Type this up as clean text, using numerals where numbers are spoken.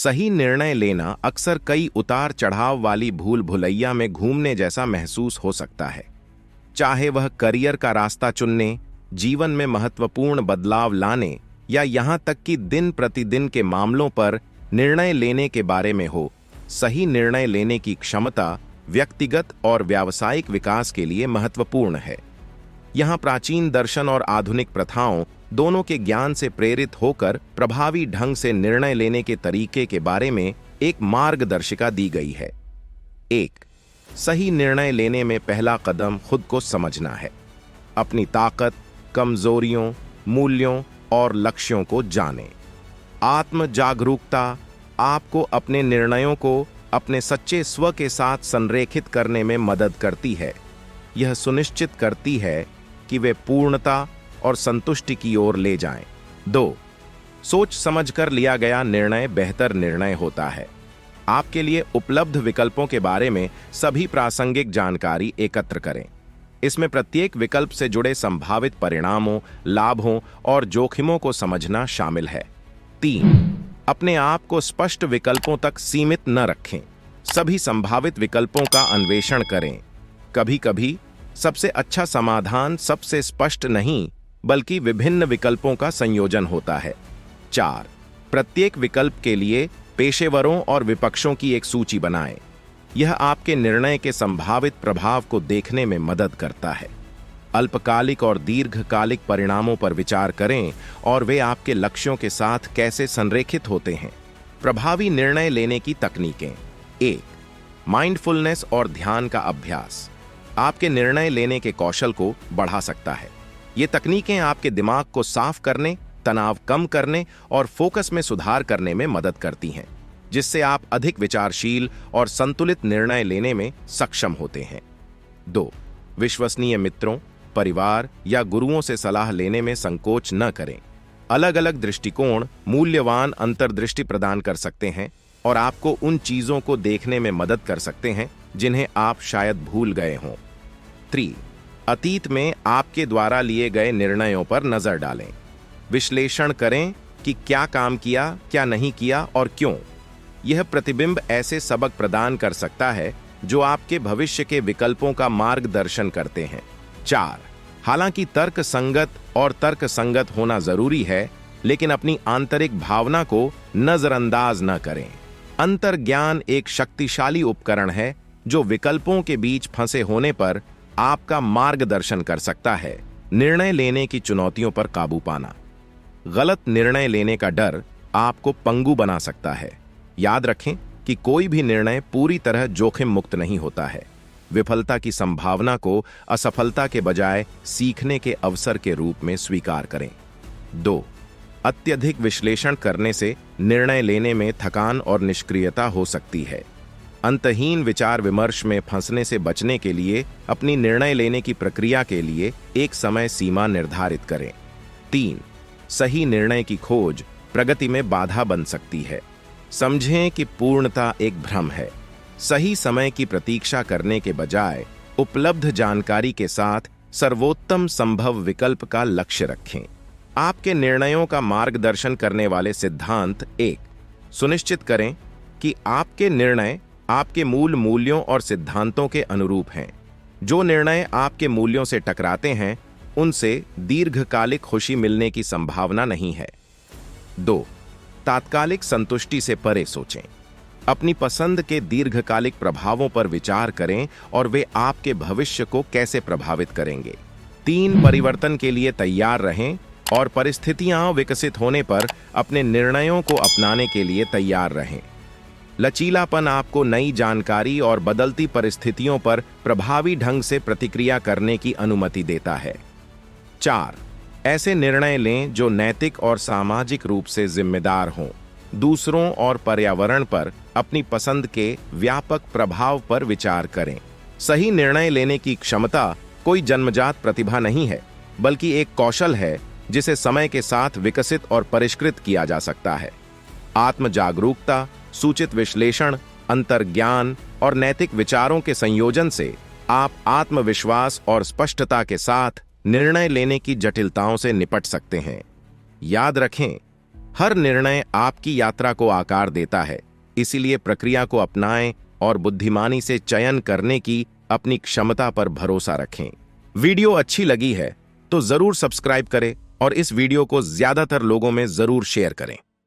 सही निर्णय लेना अक्सर कई उतार चढ़ाव वाली भूल भुलैया में घूमने जैसा महसूस हो सकता है। चाहे वह करियर का रास्ता चुनने, जीवन में महत्वपूर्ण बदलाव लाने या यहाँ तक कि दिन प्रतिदिन के मामलों पर निर्णय लेने के बारे में हो, सही निर्णय लेने की क्षमता व्यक्तिगत और व्यावसायिक विकास के लिए महत्वपूर्ण है। यहाँ प्राचीन दर्शन और आधुनिक प्रथाओं दोनों के ज्ञान से प्रेरित होकर प्रभावी ढंग से निर्णय लेने के तरीके के बारे में एक मार्गदर्शिका दी गई है। 1. सही निर्णय लेने में पहला कदम खुद को समझना है। अपनी ताकत, कमजोरियों, मूल्यों और लक्ष्यों को जानें। आत्म जागरूकता आपको अपने निर्णयों को अपने सच्चे स्व के साथ संरेखित करने में मदद करती है। यह सुनिश्चित करती है कि वे पूर्णता और संतुष्टि की ओर ले जाएं। 2. सोच समझकर लिया गया निर्णय बेहतर निर्णय होता है। आपके लिए उपलब्ध विकल्पों के बारे में सभी प्रासंगिक जानकारी एकत्र करें। इसमें प्रत्येक विकल्प से जुड़े संभावित परिणामों, लाभों और जोखिमों को समझना शामिल है। 3. अपने आप को स्पष्ट विकल्पों तक सीमित न रखें। सभी संभावित विकल्पों का अन्वेषण करें। कभी-कभी सबसे अच्छा समाधान सबसे स्पष्ट नहीं, बल्कि विभिन्न विकल्पों का संयोजन होता है। 4. प्रत्येक विकल्प के लिए पेशेवरों और विपक्षों की एक सूची बनाएं। यह आपके निर्णय के संभावित प्रभाव को देखने में मदद करता है। अल्पकालिक और दीर्घकालिक परिणामों पर विचार करें और वे आपके लक्ष्यों के साथ कैसे संरेखित होते हैं। प्रभावी निर्णय लेने की तकनीकें। 1. माइंडफुलनेस और ध्यान का अभ्यास आपके निर्णय लेने के कौशल को बढ़ा सकता है। ये तकनीकें आपके दिमाग को साफ करने, तनाव कम करने और फोकस में सुधार करने में मदद करती हैं, जिससे आप अधिक विचारशील और संतुलित निर्णय लेने में सक्षम होते हैं। 2. विश्वसनीय मित्रों, परिवार या गुरुओं से सलाह लेने में संकोच न करें। अलग-अलग दृष्टिकोण मूल्यवान अंतर्दृष्टि प्रदान कर सकते हैं और आपको उन चीजों को देखने में मदद कर सकते हैं जिन्हें आप शायद भूल गए हों। 3. अतीत में आपके द्वारा लिए गए निर्णयों पर नजर डालें। विश्लेषण करें कि क्या काम किया, क्या नहीं किया और क्यों। यह प्रतिबिंब ऐसे सबक प्रदान कर सकता है जो आपके भविष्य के विकल्पों का मार्गदर्शन करते हैं। 4. हालांकि तर्क संगत होना जरूरी है, लेकिन अपनी आंतरिक भावना को नजरअंदाज न करें। अंतर्ज्ञान एक शक्तिशाली उपकरण है जो विकल्पों के बीच फंसे होने पर आपका मार्गदर्शन कर सकता है। निर्णय लेने की चुनौतियों पर काबू पाना। गलत निर्णय लेने का डर आपको पंगु बना सकता है। याद रखें कि कोई भी निर्णय पूरी तरह जोखिम मुक्त नहीं होता है। विफलता की संभावना को असफलता के बजाय सीखने के अवसर के रूप में स्वीकार करें। 2. अत्यधिक विश्लेषण करने से निर्णय लेने में थकान और निष्क्रियता हो सकती है। अंतहीन विचार विमर्श में फंसने से बचने के लिए अपनी निर्णय लेने की प्रक्रिया के लिए एक समय सीमा निर्धारित करें। 3. सही निर्णय की खोज प्रगति में बाधा बन सकती है। समझें कि पूर्णता एक भ्रम है। सही समय की प्रतीक्षा करने के बजाय उपलब्ध जानकारी के साथ सर्वोत्तम संभव विकल्प का लक्ष्य रखें। आपके निर्णयों का मार्गदर्शन करने वाले सिद्धांत। 1. सुनिश्चित करें कि आपके निर्णय आपके मूल्यों और सिद्धांतों के अनुरूप हैं। जो निर्णय आपके मूल्यों से टकराते हैं, उनसे दीर्घकालिक खुशी मिलने की संभावना नहीं है। 2. तात्कालिक संतुष्टि से परे सोचें। अपनी पसंद के दीर्घकालिक प्रभावों पर विचार करें और वे आपके भविष्य को कैसे प्रभावित करेंगे। 3. परिवर्तन के लिए तैयार रहें और परिस्थितियां विकसित होने पर अपने निर्णयों को अपनाने के लिए तैयार रहें। लचीलापन आपको नई जानकारी और बदलती परिस्थितियों पर प्रभावी ढंग से प्रतिक्रिया करने की अनुमति देता है। 4. ऐसे निर्णय लें जो नैतिक और सामाजिक रूप से जिम्मेदार हों। दूसरों और पर्यावरण पर अपनी पसंद के व्यापक प्रभाव पर विचार करें। सही निर्णय लेने की क्षमता कोई जन्मजात प्रतिभा नहीं है, बल्कि एक कौशल है जिसे समय के साथ विकसित और परिष्कृत किया जा सकता है। आत्म जागरूकता, सूचित विश्लेषण, अंतर्ज्ञान और नैतिक विचारों के संयोजन से आप आत्मविश्वास और स्पष्टता के साथ निर्णय लेने की जटिलताओं से निपट सकते हैं। याद रखें हर निर्णय आपकी यात्रा को आकार देता है, इसीलिए प्रक्रिया को अपनाएं और बुद्धिमानी से चयन करने की अपनी क्षमता पर भरोसा रखें। वीडियो अच्छी लगी है तो जरूर सब्सक्राइब करें और इस वीडियो को ज्यादातर लोगों में जरूर शेयर करें।